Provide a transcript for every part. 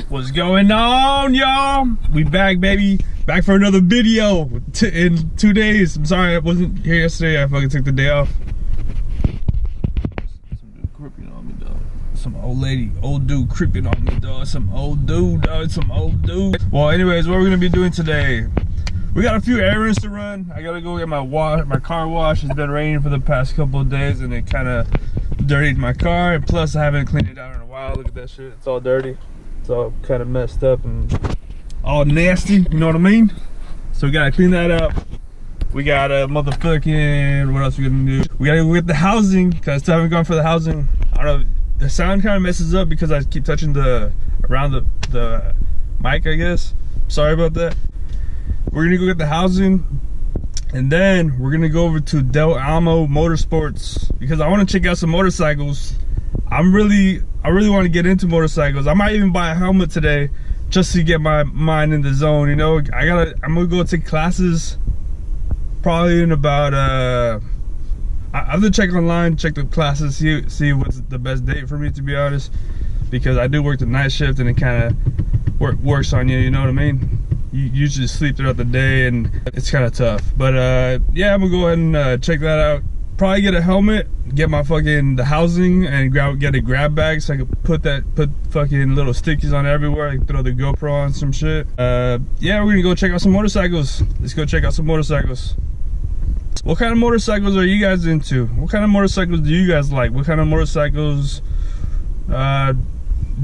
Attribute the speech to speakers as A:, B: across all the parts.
A: What's going on, y'all? We back, baby. Back for another video in 2 days. I'm sorry I wasn't here yesterday. I fucking took the day off. Some dude creeping on me, dog. Some old lady, old dude creeping on me, dog. Some old dude, dog. Some old dude. Well, anyways, what we're gonna be doing today? We got a few errands to run. I gotta go get my car washed. It's been raining for the past couple of days, and it kind of dirtied my car. And plus, I haven't cleaned it out in a while. Look at that shit. It's all dirty. It's all kind of messed up and all nasty, you know what I mean? So we gotta clean that up. We got a motherfucking, what else we gonna do? We gotta go get the housing, cause I still haven't gone for the housing. I don't know, the sound kind of messes up because I keep touching around the mic, I guess. Sorry about that. We're gonna go get the housing, and then we're gonna go over to Del Amo Motorsports because I want to check out some motorcycles. I really want to get into motorcycles. I might even buy a helmet today just to get my mind in the zone, you know. I'm gonna go take classes probably in about I have to check online, check the classes, see what's the best date for me, to be honest, because I do work the night shift and it kind of works on you, you know what I mean? You usually sleep throughout the day and it's kind of tough. But yeah, I'm gonna go ahead and check that out. Probably get a helmet, get my the housing, and get a grab bag so I can put fucking little stickies on everywhere. I can throw the GoPro on some shit. Yeah, we're gonna go check out some motorcycles. Let's go check out some motorcycles. What kind of motorcycles are you guys into? What kind of motorcycles do you guys like? What kind of motorcycles do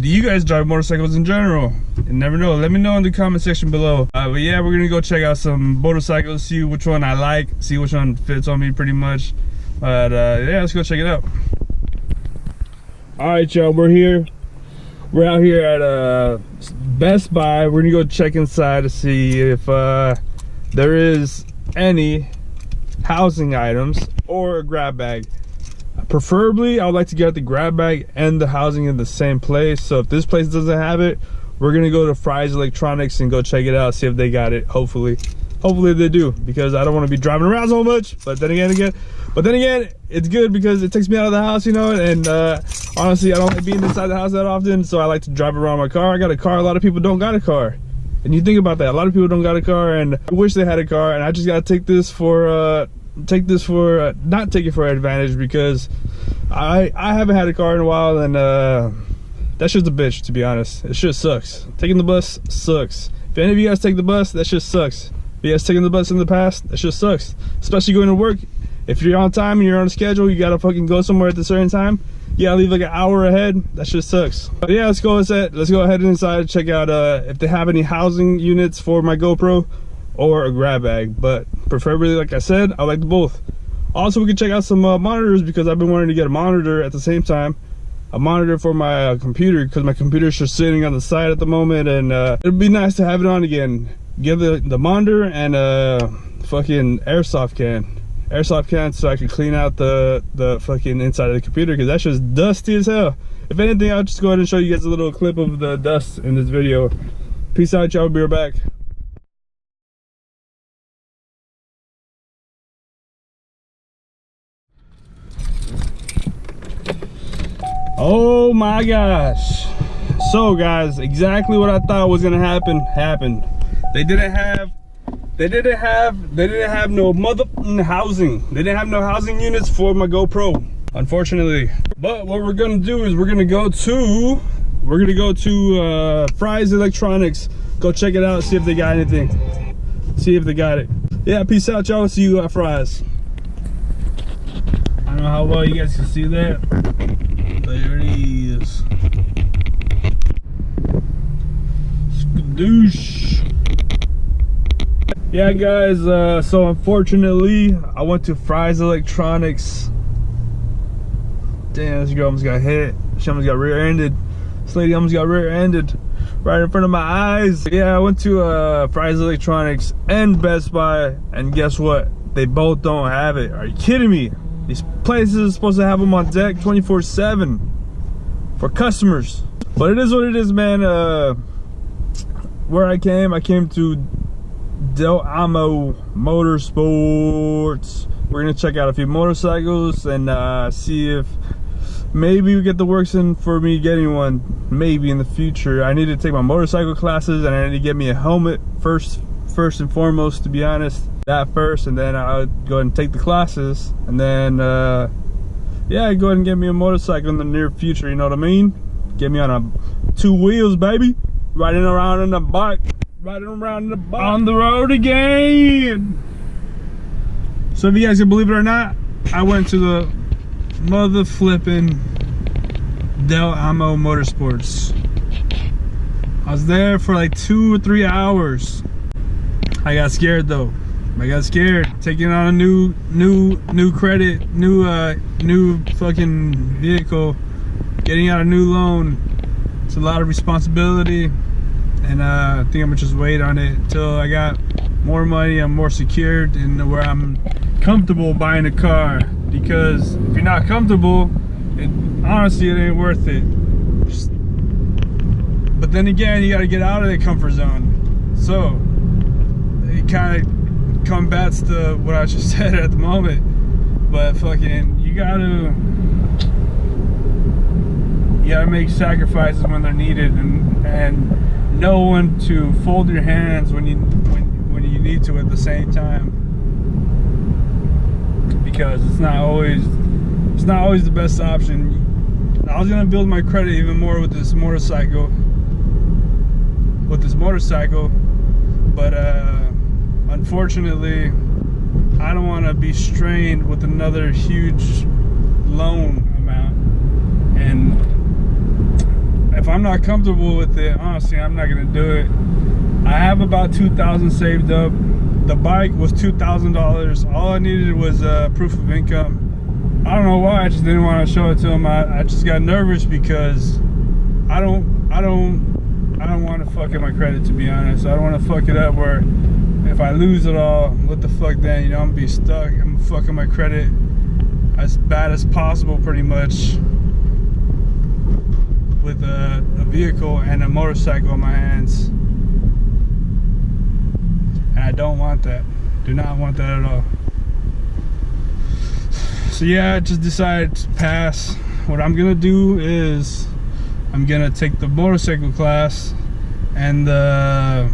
A: you guys drive motorcycles in general? You never know. Let me know in the comment section below. But yeah, we're gonna go check out some motorcycles, see which one I like, see which one fits on me pretty much. But yeah, let's go check it out. All right, y'all, we're here. We're out here at Best Buy. We're gonna go check inside to see if there is any housing items or a grab bag. Preferably, I would like to get the grab bag and the housing in the same place. So if this place doesn't have it, we're gonna go to Fry's Electronics and go check it out, see if they got it. Hopefully they do, because I don't want to be driving around so much. But then again, it's good because it takes me out of the house, you know. And honestly, I don't like being inside the house that often, so I like to drive around my car. I got a car. A lot of people don't got a car, and you think about that. A lot of people don't got a car, and I wish they had a car. And I just gotta take this for not take it for advantage, because I haven't had a car in a while, and that shit's a bitch, to be honest. It shit sucks. Taking the bus sucks. If any of you guys take the bus, that shit sucks. If you guys taking the bus in the past, that shit sucks. Especially going to work. If you're on time and you're on a schedule, you gotta fucking go somewhere at a certain time. You gotta leave like an hour ahead. That shit sucks. But yeah, let's go ahead inside and check out if they have any housing units for my GoPro or a grab bag. But preferably, like I said, I like both. Also, we can check out some monitors, because I've been wanting to get a monitor at the same time. A monitor for my computer, because my computer's just sitting on the side at the moment, and it'd be nice to have it on again. Get the monitor and fucking airsoft can, so I can clean out the fucking inside of the computer, because that's just dusty as hell. If anything, I'll just go ahead and show you guys a little clip of the dust in this video. Peace out, y'all. Be right back. Oh my gosh. So guys, exactly what I thought was gonna happen happened. They didn't have no motherfucking housing. They didn't have no housing units for my GoPro, unfortunately. But what we're gonna do is we're gonna go to Fry's Electronics, go check it out, see if they got anything, see if they got it. Yeah, peace out, y'all. See you at Fry's. I don't know how well you guys can see that. There it is. Skadoosh. Yeah, guys, so unfortunately, I went to Fry's Electronics. Damn, this girl almost got hit. She almost got rear-ended. This lady almost got rear-ended right in front of my eyes. Yeah, I went to Fry's Electronics and Best Buy, and guess what? They both don't have it. Are you kidding me? These places are supposed to have them on deck 24/7 for customers. But it is what it is, man. Where I came to Del Amo Motorsports. We're gonna check out a few motorcycles and see if maybe we get the works in for me getting one, maybe in the future. I need to take my motorcycle classes, and I need to get me a helmet first and foremost, to be honest. That first, and then I'll go ahead and take the classes, and then yeah, go ahead and get me a motorcycle in the near future, you know what I mean? Get me on 2 wheels, baby. Riding around on the bike. On the road again. So if you guys can believe it or not, I went to the mother flipping Del Amo Motorsports. I was there for like 2 or 3 hours. I got scared though. I got scared taking on a new credit, new fucking vehicle, getting out a new loan. It's a lot of responsibility, and I think I'm gonna just wait on it until I got more money, I'm more secured, and where I'm comfortable buying a car. Because if you're not comfortable, honestly, it ain't worth it. But then again, you gotta get out of the comfort zone. So it kind of combats to what I just said at the moment. But fucking, you gotta make sacrifices when they're needed, and know when to fold your hands when you need to at the same time. Because it's not always the best option. I was gonna build my credit even more with this motorcycle. But unfortunately, I don't want to be strained with another huge loan amount. And if I'm not comfortable with it, honestly, I'm not gonna do it. I have about $2,000 saved up. The bike was $2,000. All I needed was proof of income. I don't know why, I just didn't want to show it to him. I just got nervous because I don't want to fuck up my credit, to be honest. I don't want to fuck it up where if I lose it all, what the fuck then? You know, I'm gonna be stuck. I'm fucking my credit as bad as possible, pretty much, with a vehicle and a motorcycle in my hands. And I don't want that. Do not want that at all. So yeah, I just decided to pass. What I'm gonna do is I'm gonna take the motorcycle class, and I'm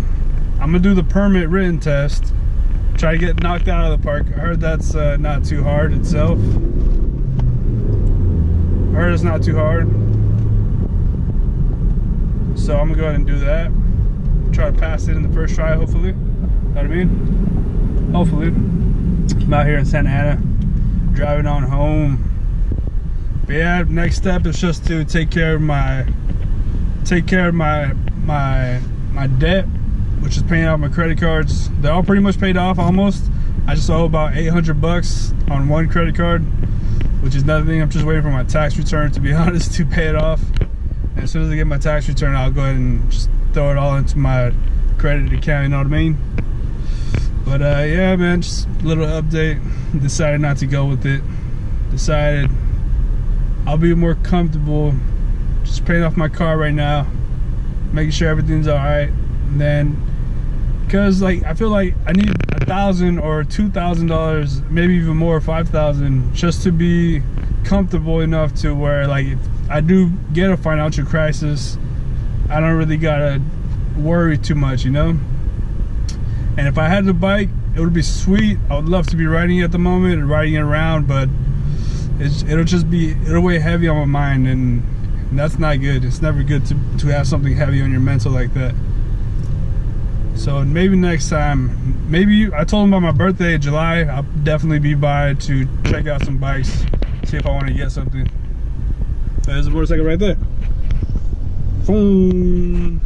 A: gonna do the permit written test. Try to get knocked out of the park. I heard that's not too hard itself. I heard it's not too hard. So I'm gonna go ahead and do that. Try to pass it in the first try, hopefully. Know what I mean? Hopefully. I'm out here in Santa Ana, driving on home. But yeah, next step is just to take care of my debt, which is paying off my credit cards. They're all pretty much paid off almost. I just owe about $800 on one credit card, which is nothing. I'm just waiting for my tax return, to be honest, to pay it off. And as soon as I get my tax return, I'll go ahead and just throw it all into my credit account, you know what I mean? But yeah, man, just a little update. Decided not to go with it. Decided I'll be more comfortable just paying off my car right now, making sure everything's all right. And then, because like I feel like I need $1,000 or $2,000, maybe even more, $5,000, just to be comfortable enough to where, like, if I do get a financial crisis, I don't really gotta worry too much, you know. And if I had the bike, it would be sweet. I would love to be riding it at the moment and riding it around, but it'll weigh heavy on my mind, and that's not good. It's never good to have something heavy on your mental like that. So maybe next time, maybe I told him about my birthday in July. I'll definitely be by to check out some bikes, see if I want to get something. There's a motorcycle right there. Boom.